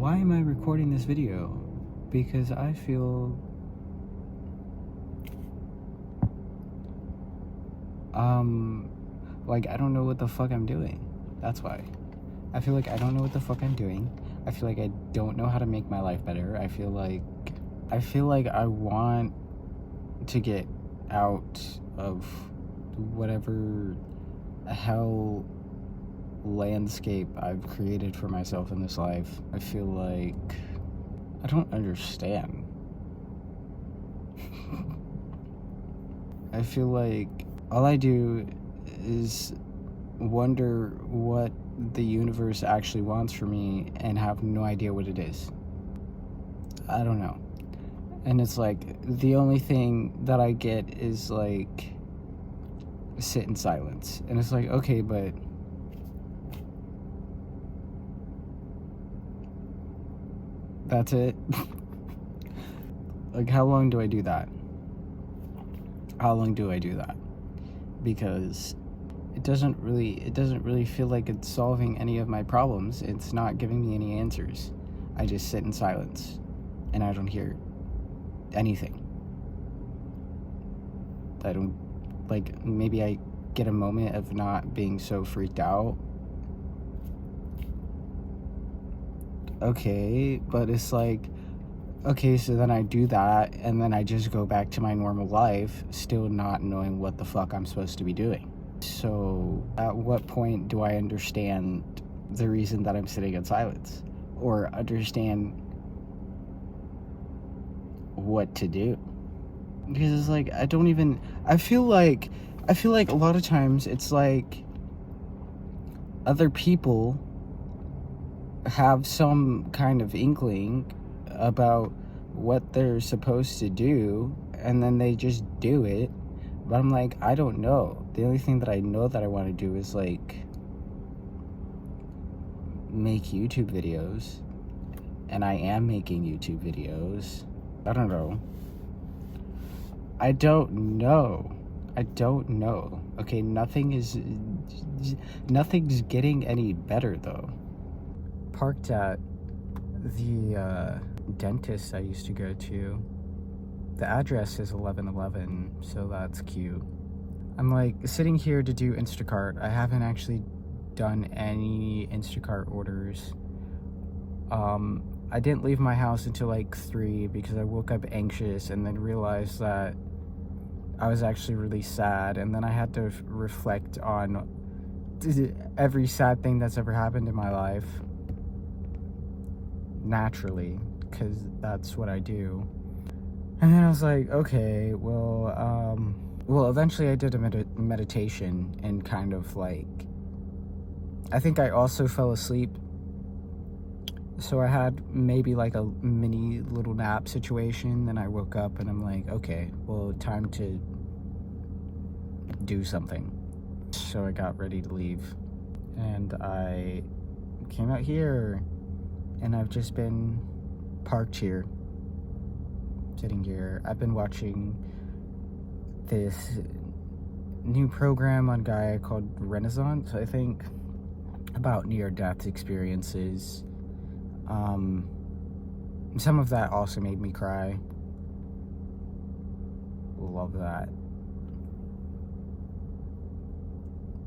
Why am I recording this video? Because I feel like I don't know what the fuck I'm doing. That's why. I feel like I don't know what the fuck I'm doing. I feel like I don't know how to make my life better. I feel like I want to get out of whatever hell landscape I've created for myself in this life. I feel like I don't understand. I feel like all I do is wonder what the universe actually wants for me and have no idea what it is. I don't know. And it's like the only thing that I get is like sit in silence. And it's like, okay, but that's it. Like, how long do I do that? Because it doesn't really feel like it's solving any of my problems. It's not giving me any answers. I just sit in silence and I don't hear anything. I don't, like, maybe I get a moment of not being so freaked out. Okay, but it's like, okay, so then I do that, and then I just go back to my normal life, still not knowing what the fuck I'm supposed to be doing. So, at what point do I understand the reason that I'm sitting in silence? Or understand what to do? Because it's like, I feel like a lot of times it's like other people have some kind of inkling about what they're supposed to do, and then they just do it. But I'm like, I don't know. The only thing that I know that I want to do is like make YouTube videos, and I am making YouTube videos. I don't know. Okay, nothing's getting any better though. Parked at the dentist I used to go to. The address is 1111, so that's cute. I'm like sitting here to do Instacart. I haven't actually done any Instacart orders. I didn't leave my house until like 3 because I woke up anxious and then realized that I was actually really sad, and then I had to reflect on every sad thing that's ever happened in my life naturally, because that's what I do. And then I was like, okay, well, eventually I did a meditation, and kind of like, I think I also fell asleep. So I had maybe like a mini little nap situation. Then I woke up and I'm like, okay, well, time to do something. So I got ready to leave, and I came out here, and I've just been parked here, sitting here. I've been watching this new program on Gaia called Renaissance, I think, about near-death experiences. Some of that also made me cry. Love that.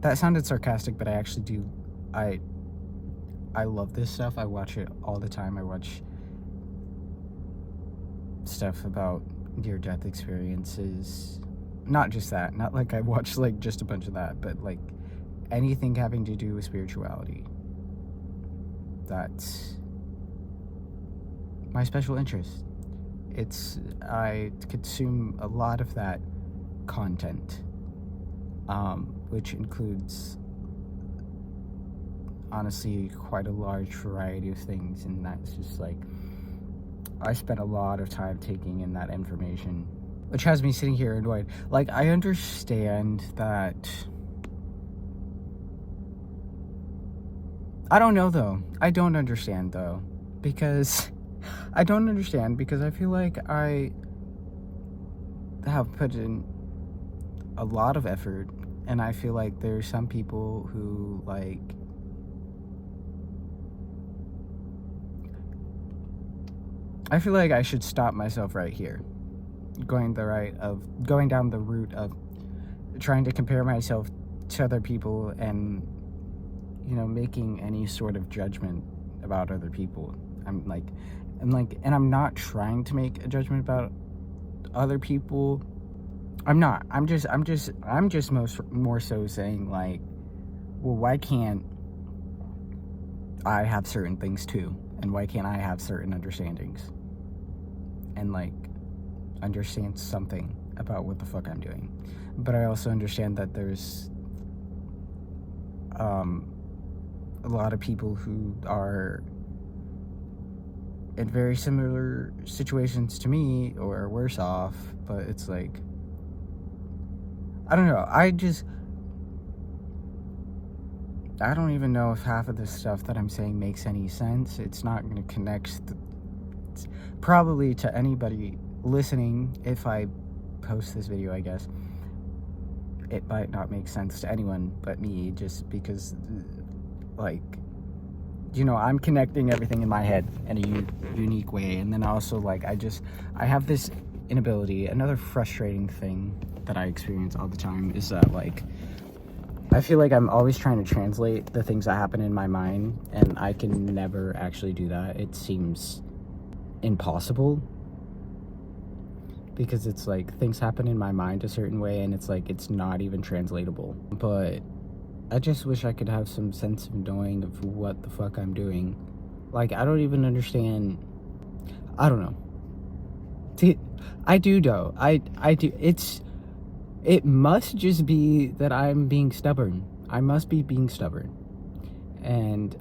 That sounded sarcastic, but I actually do. I love this stuff. I watch it all the time. I watch stuff about near-death experiences. Not just that. Not like I watch like just a bunch of that, but like anything having to do with spirituality. That's my special interest. I consume a lot of that content, which includes, honestly, quite a large variety of things, and that's just like, I spent a lot of time taking in that information, which has me sitting here annoyed. Like, I understand that. I don't know though. I don't understand though, because I feel like I have put in a lot of effort, and I feel like there's some people who like I feel like I should stop myself right here, going down the route of trying to compare myself to other people and, you know, making any sort of judgment about other people. And I'm not trying to make a judgment about other people. I'm not. I'm just more so saying, like, well, why can't I have certain things too? And why can't I have certain understandings? And, like, understand something about what the fuck I'm doing. But I also understand that there's a lot of people who are in very similar situations to me or worse off, but it's like, I don't know. I don't even know if half of the stuff that I'm saying makes any sense. It's not going to connect probably to anybody listening. If I post this video, I guess it might not make sense to anyone but me, just because, like, you know, I'm connecting everything in my head in a unique way. And then also, like, I have this inability. Another frustrating thing that I experience all the time is that, like, I feel like I'm always trying to translate the things that happen in my mind, and I can never actually do that. It seems impossible, because it's like things happen in my mind a certain way, and it's like it's not even translatable. But I just wish I could have some sense of knowing of what the fuck I'm doing. Like, I don't even understand. I don't know. I do though. I do. It must just be that I'm being stubborn. I must be being stubborn. And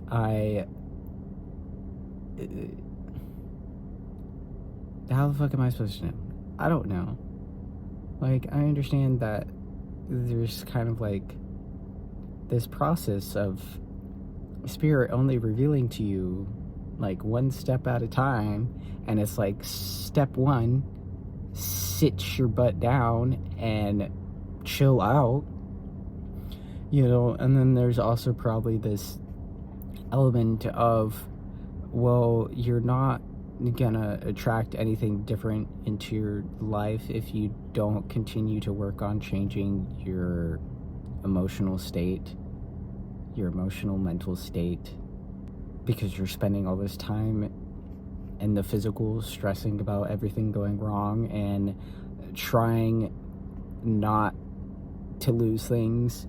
how the fuck am I supposed to know? I don't know. Like, I understand that there's kind of like this process of spirit only revealing to you, like, one step at a time. And it's like, step one, sit your butt down and chill out, you know. And then there's also probably this element of, well, you're not gonna attract anything different into your life if you don't continue to work on changing your emotional state, your emotional mental state, because you're spending all this time in the physical stressing about everything going wrong and trying not to lose things.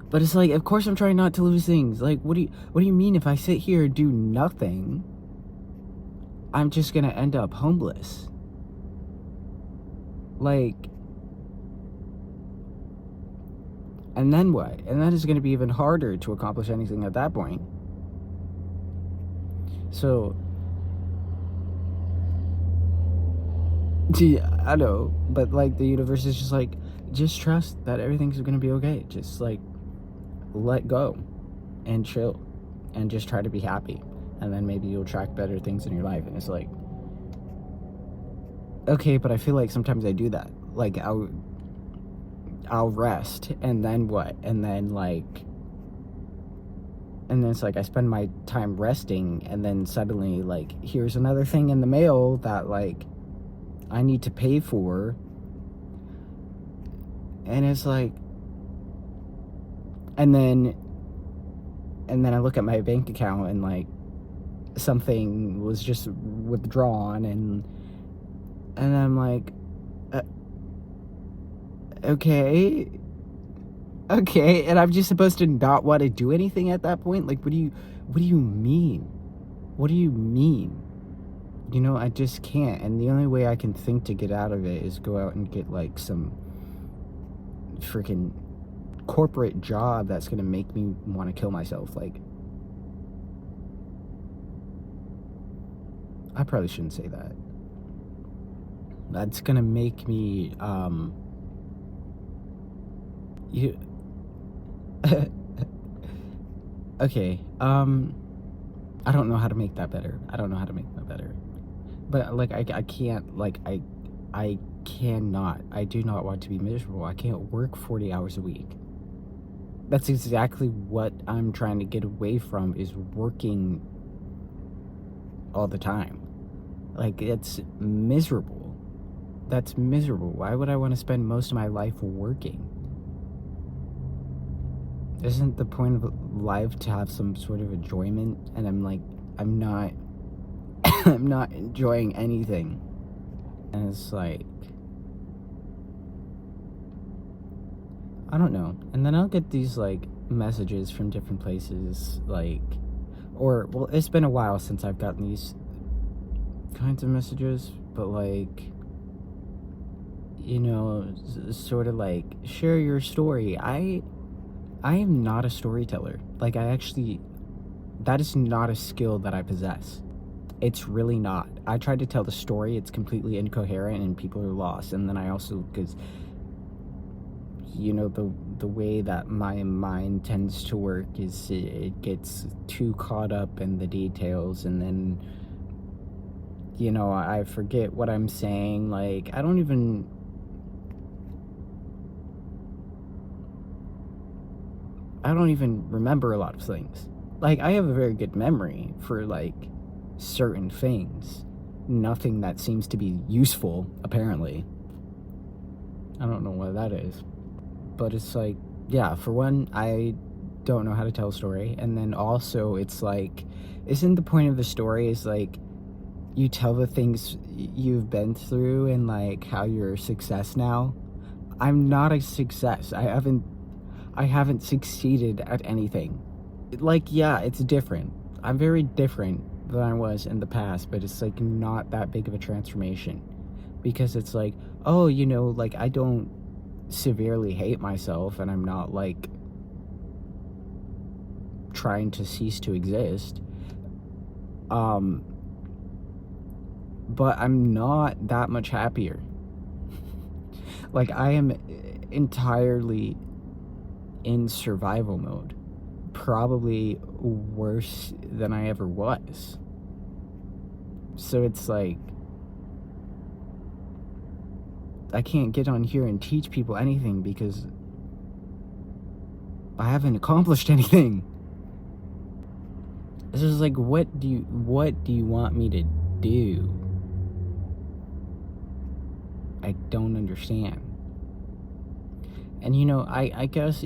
But it's like, of course I'm trying not to lose things. Like, what do you mean if I sit here and do nothing, I'm just gonna end up homeless? Like, and then what? And that is gonna be even harder to accomplish anything at that point. So, gee, I know, but, like, the universe is just like, just trust that everything's gonna be okay. Just, like, let go and chill and just try to be happy, and then maybe you'll attract better things in your life. And it's like, okay, but I feel like sometimes I do that. Like, I'll rest, and then what? And then, like, and then it's like I spend my time resting, and then suddenly, like, here's another thing in the mail that, like, I need to pay for. And it's like, and then I look at my bank account, and, like, something was just withdrawn, and I'm like, okay, and I'm just supposed to not want to do anything at that point? Like, what do you mean? What do you mean? You know, I just can't. And the only way I can think to get out of it is go out and get, like, some freaking corporate job that's gonna make me want to kill myself. Like, I probably shouldn't say that. That's gonna make me you okay, I don't know how to make that better. But, like, I can't, like, I cannot. I do not want to be miserable. I can't work 40 hours a week. That's exactly what I'm trying to get away from, is working all the time. Like, it's miserable. That's miserable. Why would I want to spend most of my life working? Isn't the point of life to have some sort of enjoyment? And I'm not I'm not enjoying anything. And it's like, I don't know. And then I'll get these like messages from different places, like, or, well, it's been a while since I've gotten these kinds of messages, but like, sort of like, share your story. I am not a storyteller. Like, that is not a skill that I possess. It's really not. I tried to tell the story, it's completely incoherent and people are lost. And then I also, because the way that my mind tends to work is it gets too caught up in the details, and then I forget what I'm saying. Like, I don't even remember a lot of things. Like, I have a very good memory for like certain things. Nothing that seems to be useful, apparently. I don't know what that is. But it's like, yeah, for one, I don't know how to tell a story. And then also, it's like, isn't the point of the story is like, you tell the things you've been through and like how you're a success now? I'm not a success. I haven't succeeded at anything. Like, yeah, it's different. I'm very different than I was in the past, but it's like not that big of a transformation. Because it's like, oh, like, I don't severely hate myself, and I'm not like trying to cease to exist. But I'm not that much happier. Like, I am entirely in survival mode. Probably worse than I ever was. So it's like, I can't get on here and teach people anything because I haven't accomplished anything. It's just like, what do you want me to do? I don't understand. And I guess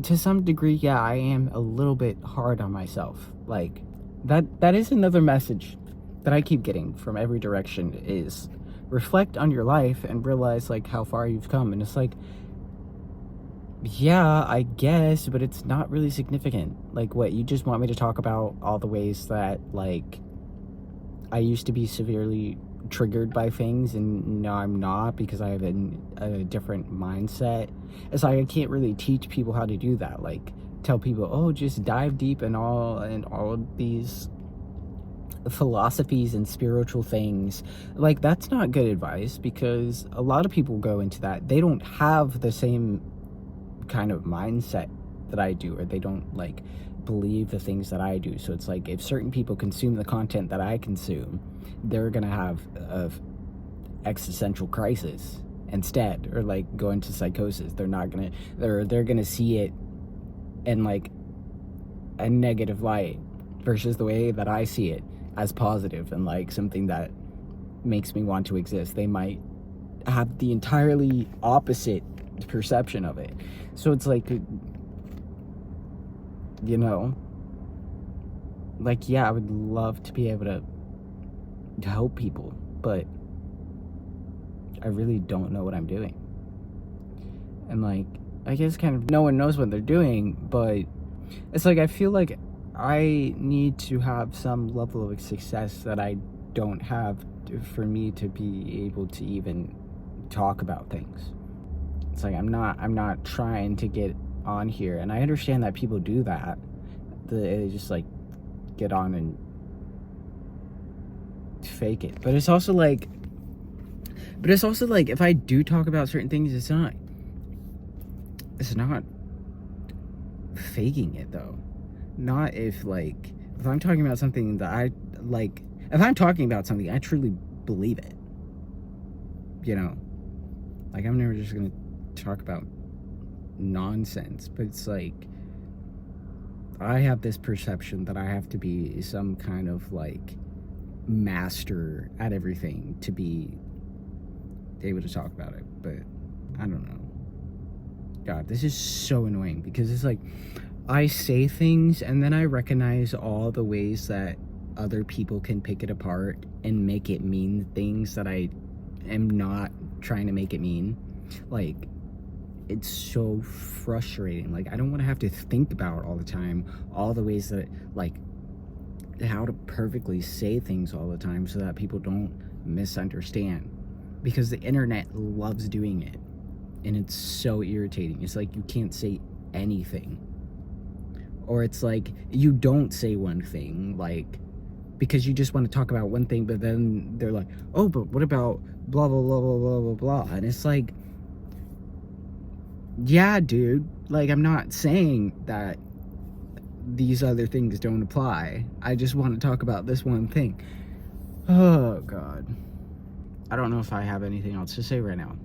to some degree, yeah, I am a little bit hard on myself. Like, that is another message that I keep getting from every direction, is reflect on your life and realize like how far you've come. And it's like, yeah, I guess, but it's not really significant. Like, what, you just want me to talk about all the ways that like I used to be severely triggered by things, and now I'm not, because I have a different mindset. It's like, I can't really teach people how to do that. Like, tell people, oh, just dive deep in all of these philosophies and spiritual things. Like, that's not good advice, because a lot of people go into that, they don't have the same kind of mindset that I do, or they don't like believe the things that I do. So it's like, if certain people consume the content that I consume, they're gonna have a existential crisis instead, or like go into psychosis. They're gonna see it in like a negative light, versus the way that I see it as positive and like something that makes me want to exist. They might have the entirely opposite perception of it. So it's like, like, yeah, I would love to be able to help people, but I really don't know what I'm doing. And like, I guess kind of no one knows what they're doing, but it's like, I feel like I need to have some level of success that I don't have for me to be able to even talk about things. It's like, I'm not trying to get on here, and I understand that people do that. They just like get on and fake it. But it's also like, if I do talk about certain things, it's not faking it though. Not if I'm talking about something that I like, if I'm talking about something, I truly believe it. Like, I'm never just gonna talk about nonsense, but it's like, I have this perception that I have to be some kind of like master at everything to be able to talk about it. But I don't know. God, this is so annoying because it's like I say things and then I recognize all the ways that other people can pick it apart and make it mean things that I am not trying to make it mean. Like, it's so frustrating. Like, I don't want to have to think about all the time all the ways that, like, how to perfectly say things all the time so that people don't misunderstand, because the internet loves doing it, and it's so irritating. It's like you can't say anything, or it's like you don't say one thing, like, because you just want to talk about one thing, but then they're like, oh, but what about blah blah blah blah blah blah blah, and it's like, yeah, dude, like, I'm not saying that these other things don't apply. I just want to talk about this one thing. Oh, God. I don't know if I have anything else to say right now.